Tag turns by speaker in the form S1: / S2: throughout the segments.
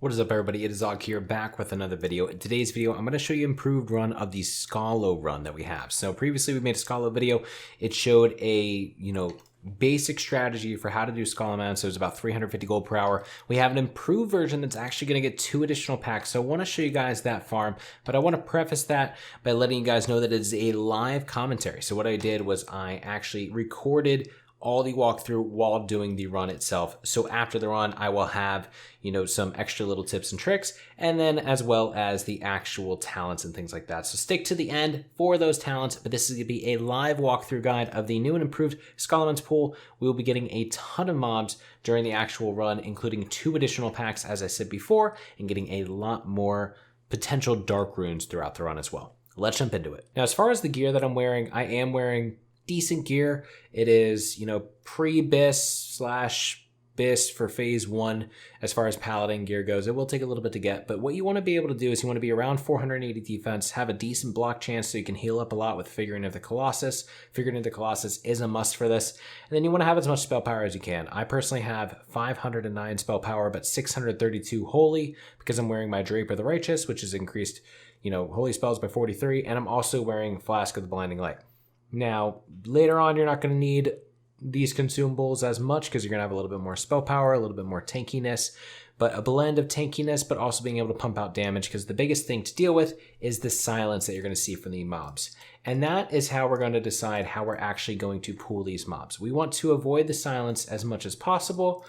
S1: What is up, everybody? It is Og here, back with another video. In today's video, I'm going to show you improved run of the Scholo run that we have. So previously we made a Scholo video. It showed a, basic strategy for how to do scholomance. So it was about 350 gold per hour. We have an improved version that's actually going to get 2 additional packs. So I want to show you guys that farm, but I want to preface that by letting you guys know that it is a live commentary. So what I did was I actually recorded all the walkthrough while doing the run itself. So after the run, I will have, some extra little tips and tricks, and then as well as the actual talents and things like that. So stick to the end for those talents, but this is going to be a live walkthrough guide of the new and improved scholomance pool. We will be getting a ton of mobs during the actual run, including 2 additional packs, as I said before, and getting a lot more potential dark runes throughout the run as well. Let's jump into it. Now, as far as the gear that I'm wearing, I am wearing decent gear. It is, pre-BIS / BIS for phase 1 as far as Paladin gear goes. It will take a little bit to get, but what you want to be able to do is you want to be around 480 defense, have a decent block chance so you can heal up a lot with Figurative the Colossus. Figurative the Colossus is a must for this. And then you want to have as much spell power as you can. I personally have 509 spell power, but 632 holy because I'm wearing my Draper the Righteous, which has increased, holy spells by 43, and I'm also wearing Flask of the Blinding Light. Now, later on, you're not going to need these consumables as much because you're going to have a little bit more spell power, a little bit more tankiness, but a blend of tankiness, but also being able to pump out damage, because the biggest thing to deal with is the silence that you're going to see from the mobs. And that is how we're going to decide how we're actually going to pool these mobs. We want to avoid the silence as much as possible,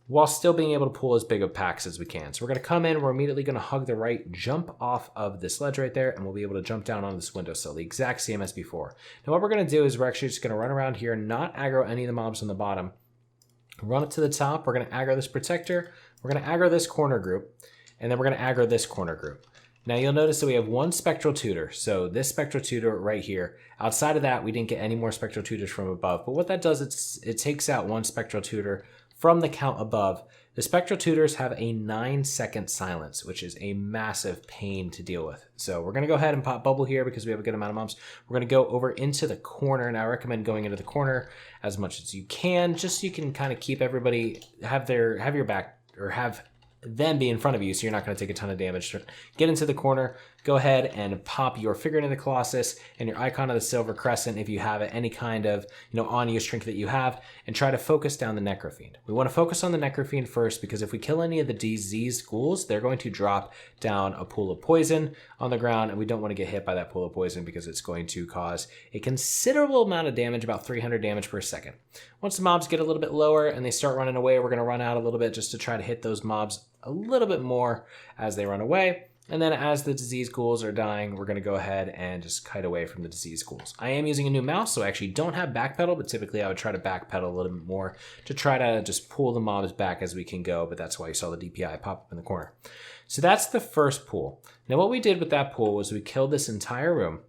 S1: while still being able to pull as big of packs as we can. So we're going to come in, we're immediately going to hug the right, jump off of this ledge right there, and we'll be able to jump down on this windowsill, the exact same as before. Now what we're going to do is we're actually just going to run around here, not aggro any of the mobs on the bottom. Run up to the top, we're going to aggro this protector, we're going to aggro this corner group, and then we're going to aggro this corner group. Now you'll notice that we have 1 spectral tutor, so this spectral tutor right here. Outside of that, we didn't get any more spectral tutors from above, but what that does, it takes out 1 spectral tutor from the count above. The spectral tutors have a 9-second silence, which is a massive pain to deal with. So we're going to go ahead and pop bubble here because we have a good amount of mobs. We're going to go over into the corner. Now I recommend going into the corner as much as you can, just so you can kind of keep everybody, have your back, or have them be in front of you, so you're not going to take a ton of damage. Get into the corner, go ahead and pop your Figurative the Colossus and your Icon of the Silver Crescent if you have it, any kind of on-use trinket that you have, and try to focus down the Necrofiend. We want to focus on the Necrofiend first, because if we kill any of the diseased ghouls, they're going to drop down a pool of poison on the ground, and we don't want to get hit by that pool of poison because it's going to cause a considerable amount of damage, about 300 damage per second. Once the mobs get a little bit lower and they start running away, we're going to run out a little bit just to try to hit those mobs a little bit more as they run away. And then as the disease ghouls are dying, we're going to go ahead and just kite away from the disease ghouls. I am using a new mouse, so I actually don't have backpedal, but typically I would try to backpedal a little bit more to try to just pull the mobs back as we can go, but that's why you saw the DPI pop up in the corner. So that's the first pool. Now what we did with that pool was we killed this entire room.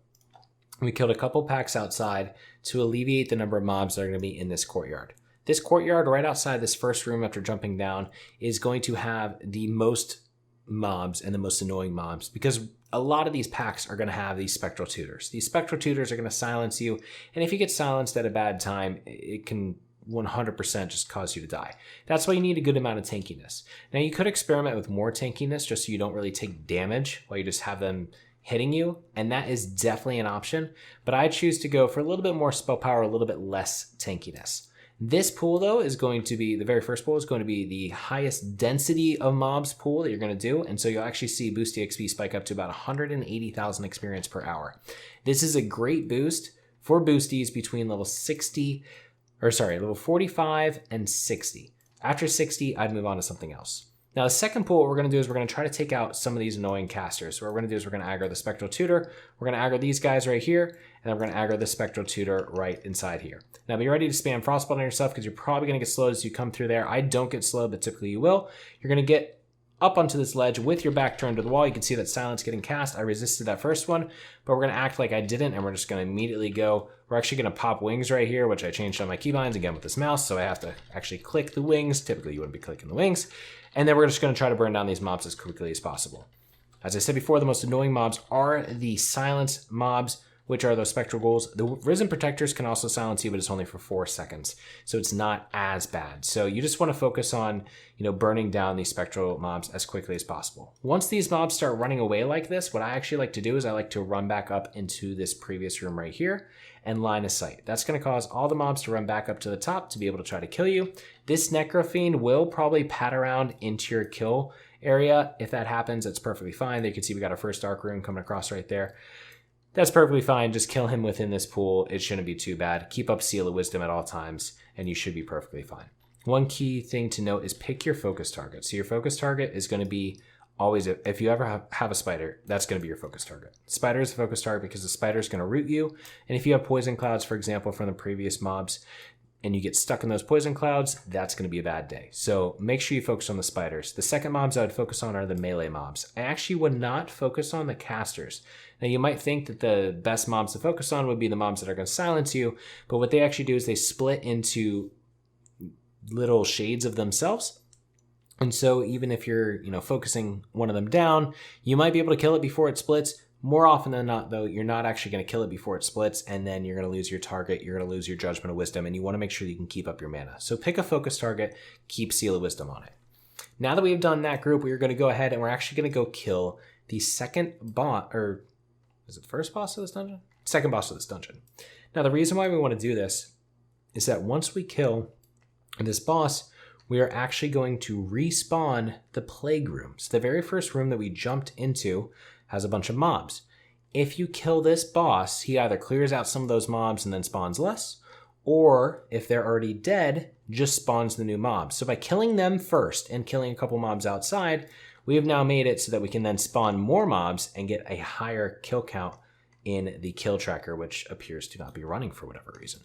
S1: We killed a couple packs outside to alleviate the number of mobs that are going to be in this courtyard. This courtyard right outside this first room after jumping down is going to have the most mobs and the most annoying mobs, because a lot of these packs are going to have these spectral tutors. These spectral tutors are going to silence you, and if you get silenced at a bad time, it can 100% just cause you to die. That's why you need a good amount of tankiness. Now you could experiment with more tankiness just so you don't really take damage while you just have them hitting you, and that is definitely an option, but I choose to go for a little bit more spell power, a little bit less tankiness. This pool, though, is going to be, the very first pool is going to be the highest density of mobs pool that you're going to do. And so you'll actually see Boosty XP spike up to about 180,000 experience per hour. This is a great boost for boosties between level 45 and 60. After 60, I'd move on to something else. Now, the second pool, what we're going to do is we're going to try to take out some of these annoying casters. So what we're going to do is we're going to aggro the Spectral Tutor. We're going to aggro these guys right here, and then we're going to aggro the Spectral Tutor right inside here. Now, be ready to spam Frostbolt on yourself because you're probably going to get slowed as you come through there. I don't get slowed, but typically you will. You're going to get up onto this ledge with your back turned to the wall. You can see that silence getting cast. I resisted that first one, but we're going to act like I didn't, and we're just going to immediately go. We're actually going to pop wings right here, which I changed on my keybinds again with this mouse, so I have to actually click the wings. Typically, you wouldn't be clicking the wings. And then we're just going to try to burn down these mobs as quickly as possible. As I said before, the most annoying mobs are the silence mobs. which are those spectral ghouls. The Risen Protectors can also silence you, but it's only for 4 seconds. So it's not as bad. So you just want to focus on, burning down these spectral mobs as quickly as possible. Once these mobs start running away like this, what I actually like to do is I like to run back up into this previous room right here and line of sight. That's going to cause all the mobs to run back up to the top to be able to try to kill you. This Necrofiend will probably pat around into your kill area. If that happens, it's perfectly fine. You can see we got our first dark rune coming across right there. That's perfectly fine. Just kill him within this pool. It shouldn't be too bad. Keep up Seal of Wisdom at all times, and you should be perfectly fine. One key thing to note is pick your focus target. So your focus target is going to be always, if you ever have a spider, that's going to be your focus target. Spider is the focus target because the spider is going to root you. And if you have poison clouds, for example, from the previous mobs, and you get stuck in those poison clouds, that's going to be a bad day. So make sure you focus on the spiders. The second mobs I would focus on are the melee mobs. I actually would not focus on the casters. Now you might think that the best mobs to focus on would be the mobs that are going to silence you, but what they actually do is they split into little shades of themselves. And so even if you're, focusing one of them down, you might be able to kill it before it splits. More often than not, though, you're not actually going to kill it before it splits, and then you're going to lose your target, you're going to lose your Judgment of Wisdom, and you want to make sure you can keep up your mana. So pick a focus target, keep Seal of Wisdom on it. Now that we've done that group, we're going to go ahead and we're actually going to go kill the second boss, or is it the first boss of this dungeon? Second boss of this dungeon. Now the reason why we want to do this is that once we kill this boss, we are actually going to respawn the plague room. So the very first room that we jumped into has a bunch of mobs. If you kill this boss, he either clears out some of those mobs and then spawns less, or if they're already dead, just spawns the new mobs. So by killing them first and killing a couple mobs outside, we have now made it so that we can then spawn more mobs and get a higher kill count in the kill tracker, which appears to not be running for whatever reason.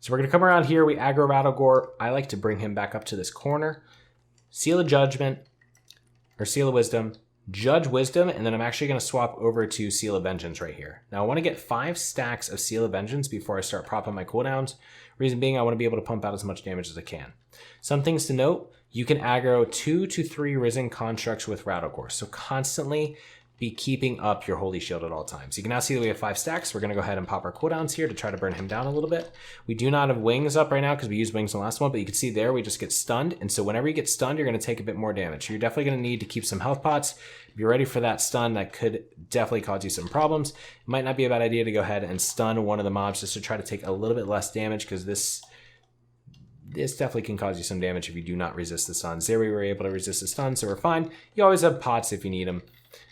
S1: So we're going to come around here. We aggro Rattlegore. I like to bring him back up to this corner. Seal of Judgment, or Seal of Wisdom, Judge Wisdom, and then I'm actually going to swap over to Seal of Vengeance right here. Now I want to get 5 stacks of Seal of Vengeance before I start propping my cooldowns. Reason being, I want to be able to pump out as much damage as I can. Some things to note, you can aggro 2 to 3 Risen Constructs with Rattlegore. So constantly be keeping up your Holy Shield at all times. You can now see that we have 5 stacks. We're going to go ahead and pop our cooldowns here to try to burn him down a little bit. We do not have wings up right now because we used wings in the last one, but you can see there we just get stunned. And so whenever you get stunned, you're going to take a bit more damage. You're definitely going to need to keep some health pots. If you're ready for that stun, that could definitely cause you some problems. It might not be a bad idea to go ahead and stun one of the mobs just to try to take a little bit less damage, because this definitely can cause you some damage if you do not resist the stuns. There we were able to resist the stun, so we're fine. You always have pots if you need them.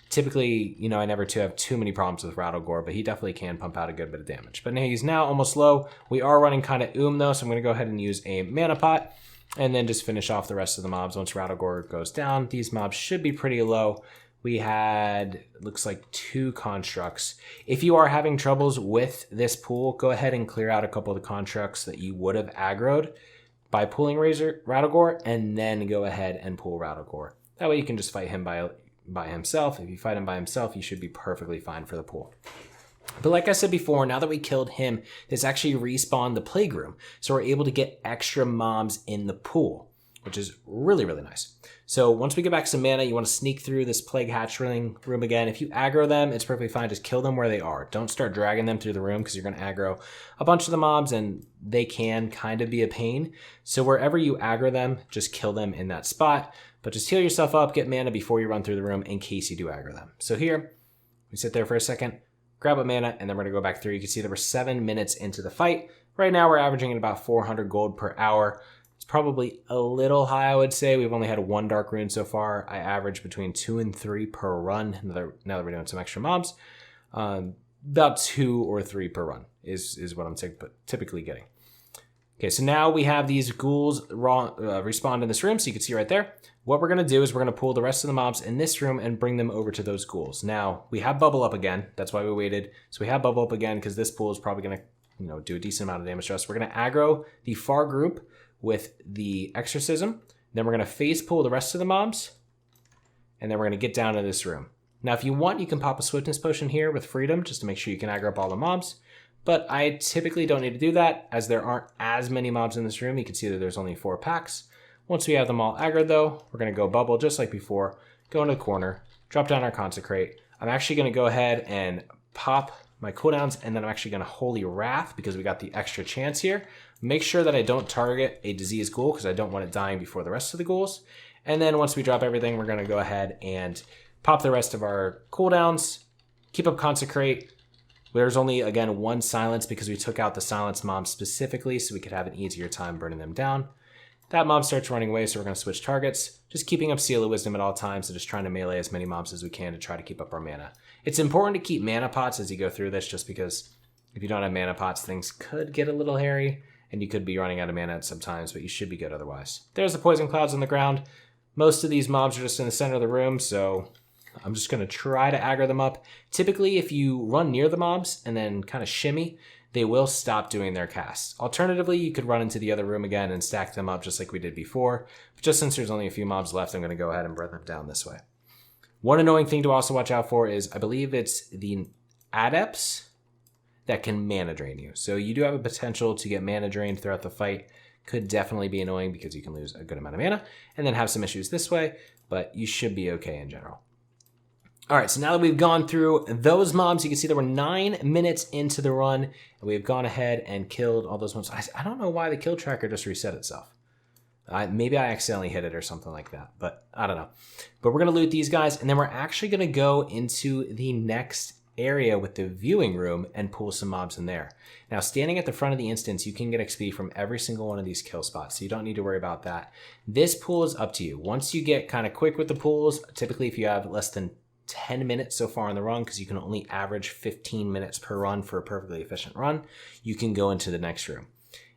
S1: Typically, I never have too many problems with Rattlegore, but he definitely can pump out a good bit of damage. But he's now almost low. We are running kind of though, so I'm going to go ahead and use a mana pot and then just finish off the rest of the mobs. Once Rattlegore goes down, these mobs should be pretty low. We had, looks like 2 constructs. If you are having troubles with this pool, go ahead and clear out a couple of the constructs that you would have aggroed by pulling Rattlegore, and then go ahead and pull Rattlegore. That way you can just fight him by himself. If you fight him by himself, you should be perfectly fine for the pool. But like I said before, now that we killed him, this actually respawned the plague room. So we're able to get extra mobs in the pool, which is really, really nice. So once we get back some mana, you want to sneak through this plague hatchling room again. If you aggro them, it's perfectly fine. Just kill them where they are. Don't start dragging them through the room, because you're going to aggro a bunch of the mobs and they can kind of be a pain. So wherever you aggro them, just kill them in that spot. But just heal yourself up, get mana before you run through the room in case you do aggro them. So here, we sit there for a second, grab a mana, and then we're going to go back through. You can see that we're 7 minutes into the fight. Right now, we're averaging at about 400 gold per hour. It's probably a little high, I would say. We've only had 1 dark rune so far. I average between 2 and 3 per run. Now that we're doing some extra mobs, about 2 or 3 per run is what I'm typically getting. Okay, so now we have these ghouls respawned in this room, so you can see right there. What we're going to do is we're going to pull the rest of the mobs in this room and bring them over to those ghouls. Now, we have bubble up again. That's why we waited. So we have bubble up again because this pool is probably going to do a decent amount of damage to us. We're going to aggro the far group with the exorcism. Then we're going to phase pull the rest of the mobs. And then we're going to get down to this room. Now, if you want, you can pop a swiftness potion here with freedom just to make sure you can aggro up all the mobs. But I typically don't need to do that, as there aren't as many mobs in this room. You can see that there's only 4 packs. Once we have them all aggroed, though, we're going to go bubble just like before, go into the corner, drop down our consecrate. I'm actually going to go ahead and pop my cooldowns, and then I'm actually going to Holy Wrath because we got the extra chance here. Make sure that I don't target a diseased ghoul because I don't want it dying before the rest of the ghouls. And then once we drop everything, we're going to go ahead and pop the rest of our cooldowns, keep up Consecrate. There's only, again, one silence because we took out the silence mob specifically so we could have an easier time burning them down. That mob starts running away, so we're going to switch targets. Just keeping up Seal of Wisdom at all times, so just trying to melee as many mobs as we can to try to keep up our mana. It's important to keep mana pots as you go through this, just because if you don't have mana pots, things could get a little hairy, and you could be running out of mana at some times, but you should be good otherwise. There's the Poison Clouds on the ground. Most of these mobs are just in the center of the room, so I'm just going to try to aggro them up. Typically, if you run near the mobs and then kind of shimmy, they will stop doing their casts. Alternatively, you could run into the other room again and stack them up just like we did before. But just since there's only a few mobs left, I'm going to go ahead and burn them down this way. One annoying thing to also watch out for is, I believe it's the adepts that can mana drain you. So you do have a potential to get mana drained throughout the fight. Could definitely be annoying because you can lose a good amount of mana and then have some issues this way, but you should be okay in general. All right, so now that we've gone through those mobs, you can see that we're 9 minutes into the run, and we've gone ahead and killed all those mobs. I don't know why the kill tracker just reset itself. Maybe I accidentally hit it or something like that, but I don't know. But we're going to loot these guys, and then we're actually going to go into the next area with the viewing room and pull some mobs in there. Now, standing at the front of the instance, you can get XP from every single one of these kill spots, so you don't need to worry about that. This pool is up to you. Once you get kind of quick with the pools, typically if you have less than 10 minutes so far in the run, because you can only average 15 minutes per run for a perfectly efficient run, you can go into the next room.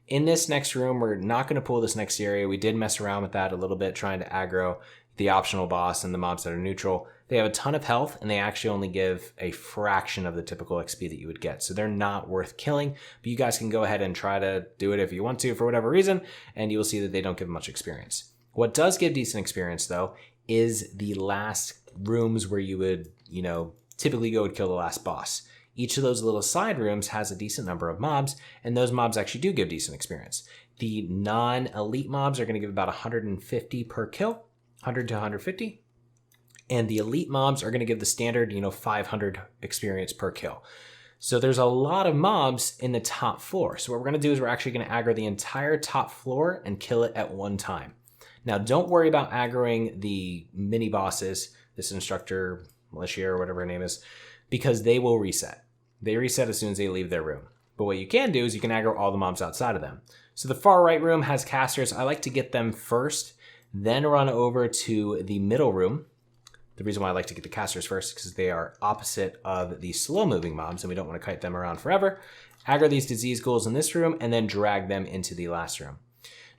S1: In this next room, we're not going to pull this next area. We did mess around with that a little bit, trying to aggro the optional boss and the mobs that are neutral. They have a ton of health, and they actually only give a fraction of the typical XP that you would get. So they're not worth killing, but you guys can go ahead and try to do it if you want to for whatever reason, and you will see that they don't give much experience. What does give decent experience, though, is the last rooms where you would, typically go and kill the last boss. Each of those little side rooms has a decent number of mobs, and those mobs actually do give decent experience. The non-elite mobs are going to give about 150 per kill, 100 to 150. And the elite mobs are going to give the standard, 500 experience per kill. So there's a lot of mobs in the top floor. So what we're going to do is we're actually going to aggro the entire top floor and kill it at one time. Now, don't worry about aggroing the mini bosses, this instructor, militia, or whatever her name is, because they will reset. They reset as soon as they leave their room. But what you can do is you can aggro all the mobs outside of them. So the far right room has casters. I like to get them first, then run over to the middle room. The reason why I like to get the casters first is because they are opposite of the slow-moving mobs, and we don't want to kite them around forever. Aggro these disease ghouls in this room, and then drag them into the last room.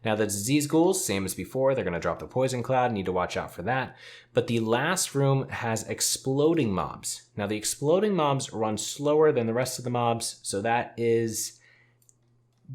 S1: Now, the disease ghouls, same as before, they're going to drop the poison cloud. Need to watch out for that. But the last room has exploding mobs. Now, the exploding mobs run slower than the rest of the mobs, so that is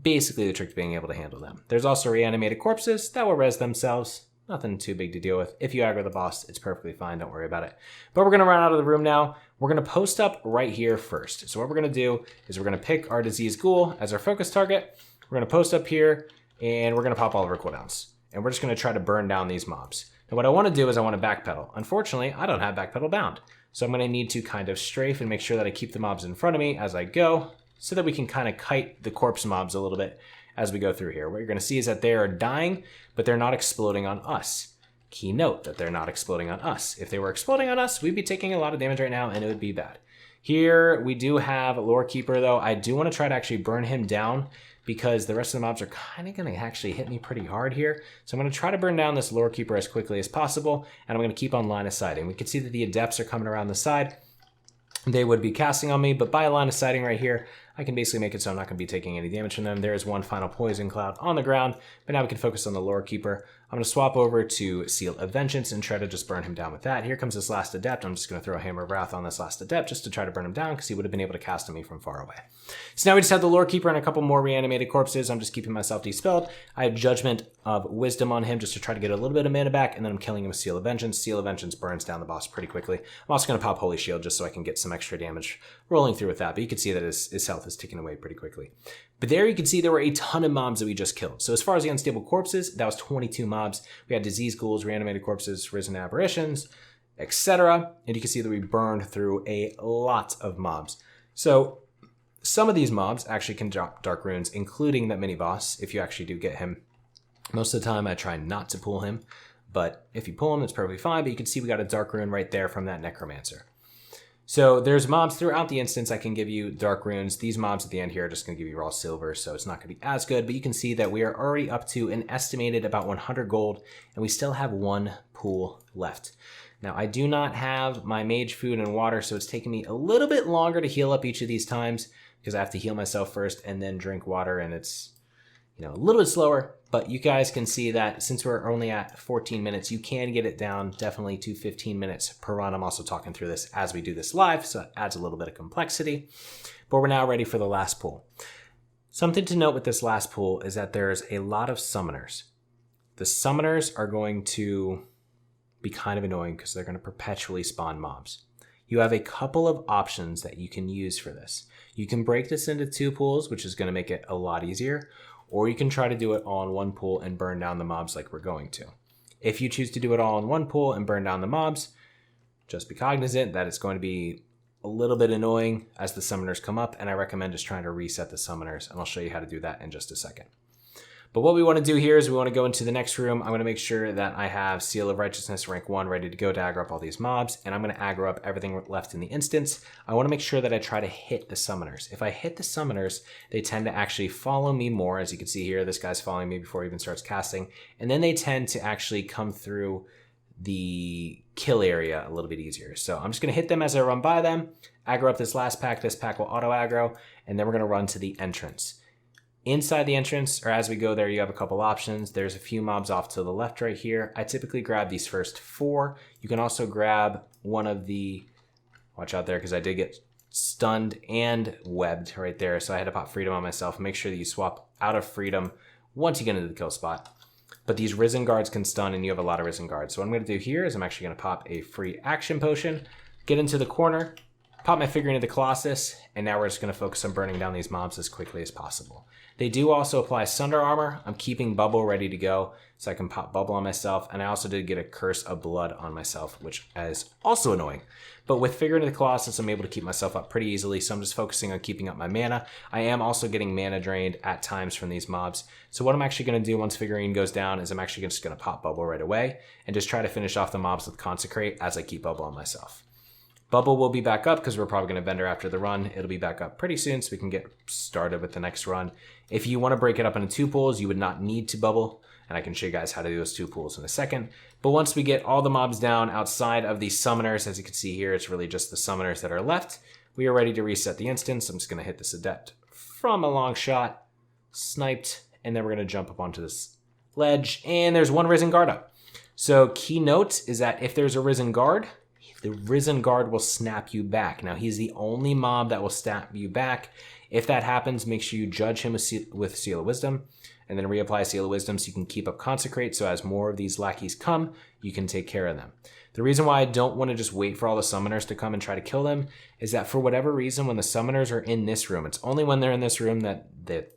S1: basically the trick to being able to handle them. There's also reanimated corpses that will res themselves. Nothing too big to deal with. If you aggro the boss, it's perfectly fine. Don't worry about it. But we're going to run out of the room now. We're going to post up right here first. So what we're going to do is we're going to pick our disease ghoul as our focus target. We're going to post up here, and we're going to pop all of our cooldowns. And we're just going to try to burn down these mobs. Now what I want to do is I want to backpedal. Unfortunately, I don't have backpedal bound. So I'm going to need to kind of strafe and make sure that I keep the mobs in front of me as I go, so that we can kind of kite the corpse mobs a little bit as we go through here. What you're going to see is that they are dying, but they're not exploding on us. Key note that they're not exploding on us. If they were exploding on us, we'd be taking a lot of damage right now, and it would be bad. Here we do have Lore Keeper, though. I do want to try to actually burn him down, because the rest of the mobs are kind of going to actually hit me pretty hard here. So I'm going to try to burn down this Lore Keeper as quickly as possible, and I'm going to keep on line of sighting. We can see that the adepts are coming around the side. They would be casting on me, but by line of sighting right here, I can basically make it so I'm not going to be taking any damage from them. There is one final poison cloud on the ground, but now we can focus on the Lore Keeper. I'm going to swap over to Seal of Vengeance and try to just burn him down with that. Here comes this last adept. I'm just going to throw a Hammer of Wrath on this last adept just to try to burn him down, because he would have been able to cast on me from far away. So now we just have the Lore Keeper and a couple more reanimated corpses. I'm just keeping myself dispelled. I have Judgment of Wisdom on him just to try to get a little bit of mana back, and then I'm killing him with Seal of Vengeance. Seal of Vengeance burns down the boss pretty quickly. I'm also going to pop Holy Shield just so I can get some extra damage rolling through with that, but you can see that his health is ticking away pretty quickly. But there you can see there were a ton of mobs that we just killed. So as far as the unstable corpses, that was 22 mobs. We had disease ghouls, reanimated corpses, risen aberrations, etc. And you can see that we burned through a lot of mobs. So some of these mobs actually can drop dark runes, including that mini boss, if you actually do get him. Most of the time I try not to pull him, but if you pull him, it's perfectly fine. But you can see we got a dark rune right there from that necromancer. So there's mobs throughout the instance I can give you dark runes. These mobs at the end here are just going to give you raw silver, so it's not going to be as good. But you can see that we are already up to an estimated about 100 gold, and we still have one pool left. Now, I do not have my mage food and water, so it's taking me a little bit longer to heal up each of these times because I have to heal myself first and then drink water, and it's a little bit slower. But you guys can see that since we're only at 14 minutes, you can get it down definitely to 15 minutes per run. I'm also talking through this as we do this live, so it adds a little bit of complexity. But we're now ready for the last pool. Something to note with this last pool is that there's a lot of summoners. The summoners are going to be kind of annoying because they're going to perpetually spawn mobs. You have a couple of options that you can use for this. You can break this into 2 pools, which is going to make it a lot easier. Or you can try to do it all in 1 pool and burn down the mobs like we're going to. If you choose to do it all in 1 pool and burn down the mobs, just be cognizant that it's going to be a little bit annoying as the summoners come up, and I recommend just trying to reset the summoners, and I'll show you how to do that in just a second. But what we want to do here is we want to go into the next room. I'm going to make sure that I have Seal of Righteousness rank 1 ready to go to aggro up all these mobs, and I'm going to aggro up everything left in the instance. I want to make sure that I try to hit the summoners. If I hit the summoners, they tend to actually follow me more. As you can see here, this guy's following me before he even starts casting, and then they tend to actually come through the kill area a little bit easier. So I'm just going to hit them as I run by them, aggro up this last pack. This pack will auto aggro, and then we're going to run to the entrance. Inside the entrance, or as we go there, you have a couple options. There's a few mobs off to the left right here. I typically grab these first 4. You can also grab one of the, watch out there because I did get stunned and webbed right there. So I had to pop freedom on myself. Make sure that you swap out of freedom once you get into the kill spot. But these risen guards can stun, and you have a lot of risen guards. So what I'm going to do here is I'm actually going to pop a free action potion, get into the corner, pop my figure into the Colossus, and now we're just going to focus on burning down these mobs as quickly as possible. They do also apply Sunder Armor. I'm keeping Bubble ready to go so I can pop Bubble on myself, and I also did get a Curse of Blood on myself, which is also annoying. But with Figure into the Colossus, I'm able to keep myself up pretty easily, so I'm just focusing on keeping up my mana. I am also getting mana drained at times from these mobs. So what I'm actually going to do once Figurine goes down is I'm actually just going to pop Bubble right away and just try to finish off the mobs with Consecrate as I keep Bubble on myself. Bubble will be back up because we're probably going to vendor after the run. It'll be back up pretty soon so we can get started with the next run. If you want to break it up into 2 pools, you would not need to bubble, and I can show you guys how to do those 2 pools in a second. But once we get all the mobs down outside of these summoners, as you can see here, it's really just the summoners that are left. We are ready to reset the instance. I'm just going to hit this Adept from a long shot, sniped, and then we're going to jump up onto this ledge, and there's 1 Risen Guard up. So key note is that if there's a Risen Guard, the Risen Guard will snap you back. Now, he's the only mob that will snap you back. If that happens, make sure you judge him with Seal of Wisdom, and then reapply Seal of Wisdom so you can keep up Consecrate, so as more of these lackeys come, you can take care of them. The reason why I don't want to just wait for all the summoners to come and try to kill them is that for whatever reason, when the summoners are in this room, it's only when they're in this room that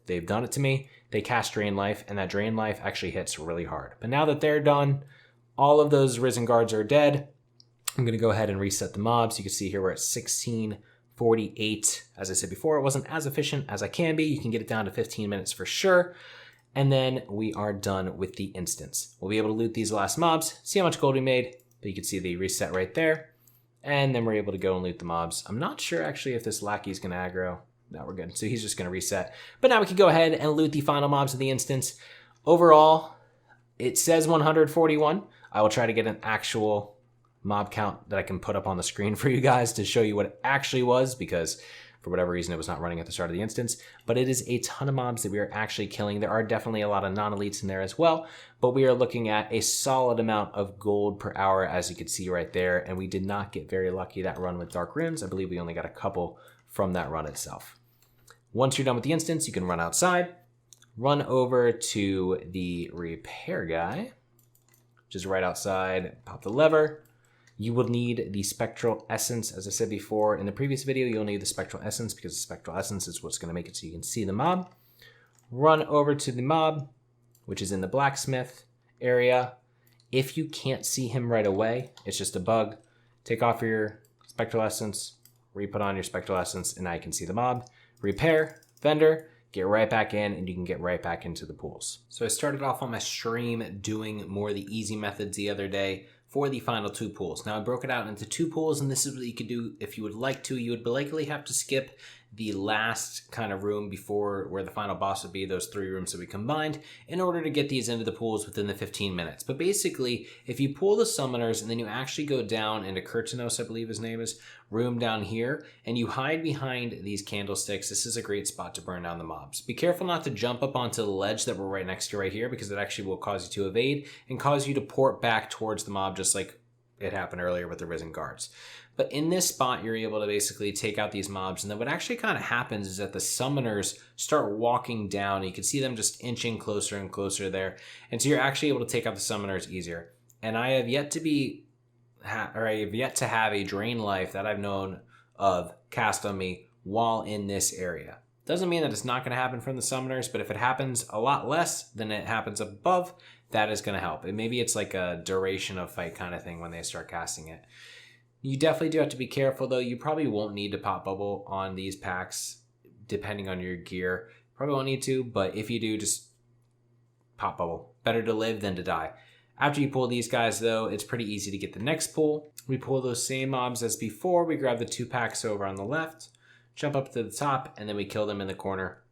S1: they've done it to me, they cast Drain Life, and that Drain Life actually hits really hard. But now that they're done, all of those Risen Guards are dead. I'm going to go ahead and reset the mobs. You can see here we're at 16:48. As I said before, it wasn't as efficient as I can be. You can get it down to 15 minutes for sure. And then we are done with the instance. We'll be able to loot these last mobs, see how much gold we made. But you can see the reset right there. And then we're able to go and loot the mobs. I'm not sure actually if this lackey is going to aggro. No, we're good. So he's just going to reset. But now we can go ahead and loot the final mobs of the instance. Overall, it says 141. I will try to get an actual mob count that I can put up on the screen for you guys to show you what it actually was, because for whatever reason it was not running at the start of the instance. But it is a ton of mobs that we are actually killing. There are definitely a lot of non-elites in there as well, but we are looking at a solid amount of gold per hour, as you can see right there, and we did not get very lucky that run with Dark Runes. I believe we only got a couple from that run itself. Once you're done with the instance, you can run outside, run over to the repair guy, which is right outside, pop the lever. You will need the Spectral Essence. As I said before in the previous video, you'll need the Spectral Essence because the Spectral Essence is what's going to make it so you can see the mob. Run over to the mob, which is in the blacksmith area. If you can't see him right away, it's just a bug. Take off your Spectral Essence, re-put on your spectral essence, and now you can see the mob. Repair, vendor, get right back in, and you can get right back into the pools. So I started off on my stream doing more of the easy methods the other day for the final 2 pools. Now I broke it out into 2 pools, and this is what you could do if you would like to. You would likely have to skip the last kind of room before where the final boss would be, those 3 rooms that we combined, in order to get these into the pools within the 15 minutes. But basically, if you pull the summoners and then you actually go down into Kurtanos, I believe his name is, room down here, and you hide behind these candlesticks, this is a great spot to burn down the mobs. Be careful not to jump up onto the ledge that we're right next to right here, because it actually will cause you to evade and cause you to port back towards the mob, just like it happened earlier with the Risen Guards. But in this spot, you're able to basically take out these mobs. And then what actually kind of happens is that the summoners start walking down. You can see them just inching closer and closer there. And so you're actually able to take out the summoners easier. And I have yet to have a drain life that I've known of cast on me while in this area. Doesn't mean that it's not going to happen from the summoners, but if it happens a lot less than it happens above, that is going to help. And maybe it's like a duration of fight kind of thing when they start casting it. You definitely do have to be careful, though. You probably won't need to pop bubble on these packs, depending on your gear. Probably won't need to, but if you do, just pop bubble. Better to live than to die. After you pull these guys, though, it's pretty easy to get the next pull. We pull those same mobs as before. We grab the 2 packs over on the left, jump up to the top, and then we kill them in the corner.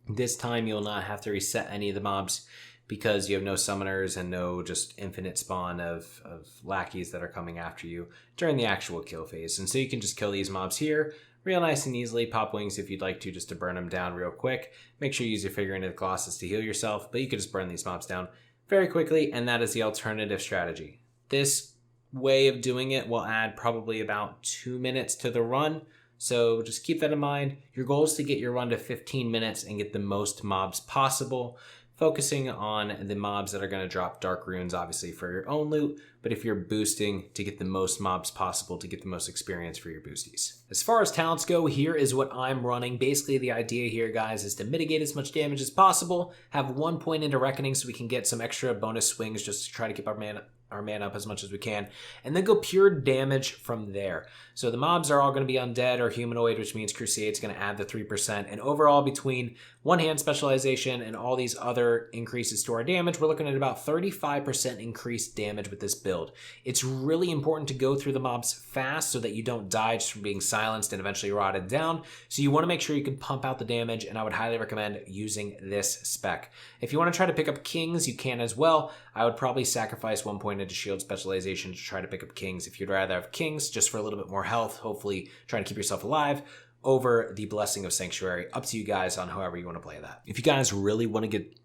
S1: This time, you'll not have to reset any of the mobs, because you have no summoners and no just infinite spawn of lackeys that are coming after you during the actual kill phase. And so you can just kill these mobs here real nice and easily. Pop wings if you'd like to, just to burn them down real quick. Make sure you use your figure into the Colossus to heal yourself, but you can just burn these mobs down very quickly, and that is the alternative strategy. This way of doing it will add probably about 2 minutes to the run, so just keep that in mind. Your goal is to get your run to 15 minutes and get the most mobs possible, focusing on the mobs that are going to drop dark runes, obviously, for your own loot, but if you're boosting, to get the most mobs possible to get the most experience for your boosties. As far as talents go, here is what I'm running. Basically, the idea here, guys, is to mitigate as much damage as possible, have 1 point into Reckoning so we can get some extra bonus swings just to try to keep our mana up as much as we can, and then go pure damage from there. So the mobs are all going to be undead or humanoid, which means Crusade's going to add the 3%, and overall between one-hand specialization and all these other increases to our damage, we're looking at about 35% increased damage with this build. It's really important to go through the mobs fast so that you don't die just from being silenced and eventually rotted down. So you want to make sure you can pump out the damage, and I would highly recommend using this spec. If you want to try to pick up kings, you can as well. I would probably sacrifice 1 point into shield specialization to try to pick up kings if you'd rather have kings just for a little bit more health, hopefully trying to keep yourself alive, over the Blessing of Sanctuary. Up to you guys on however you want to play that. If you guys really want to get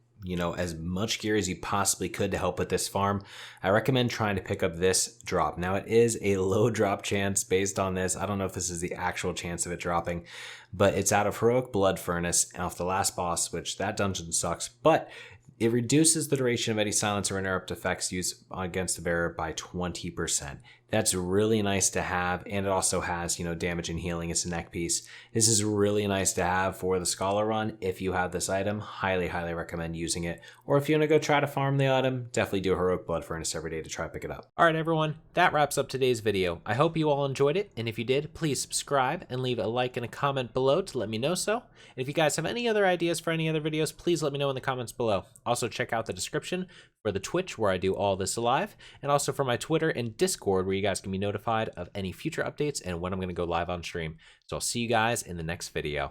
S1: as much gear as you possibly could to help with this farm, I recommend trying to pick up this drop. Now, it is a low drop chance based on this. I don't know if this is the actual chance of it dropping, but it's out of Heroic Blood Furnace off the last boss, which that dungeon sucks, but it reduces the duration of any silence or interrupt effects used against the bearer by 20%. That's really nice to have, and it also has, damage and healing. It's a neck piece. This is really nice to have for the Scholar run. If you have this item, highly, highly recommend using it. Or if you want to go try to farm the item, definitely do a Heroic Blood Furnace every day to try to pick it up. All right, everyone, that wraps up today's video. I hope you all enjoyed it, and if you did, please subscribe and leave a like and a comment below to let me know so. And if you guys have any other ideas for any other videos, please let me know in the comments below. Also, check out the description for the Twitch where I do all this live, and also for my Twitter and Discord where you guys can be notified of any future updates and when I'm going to go live on stream. So I'll see you guys in the next video.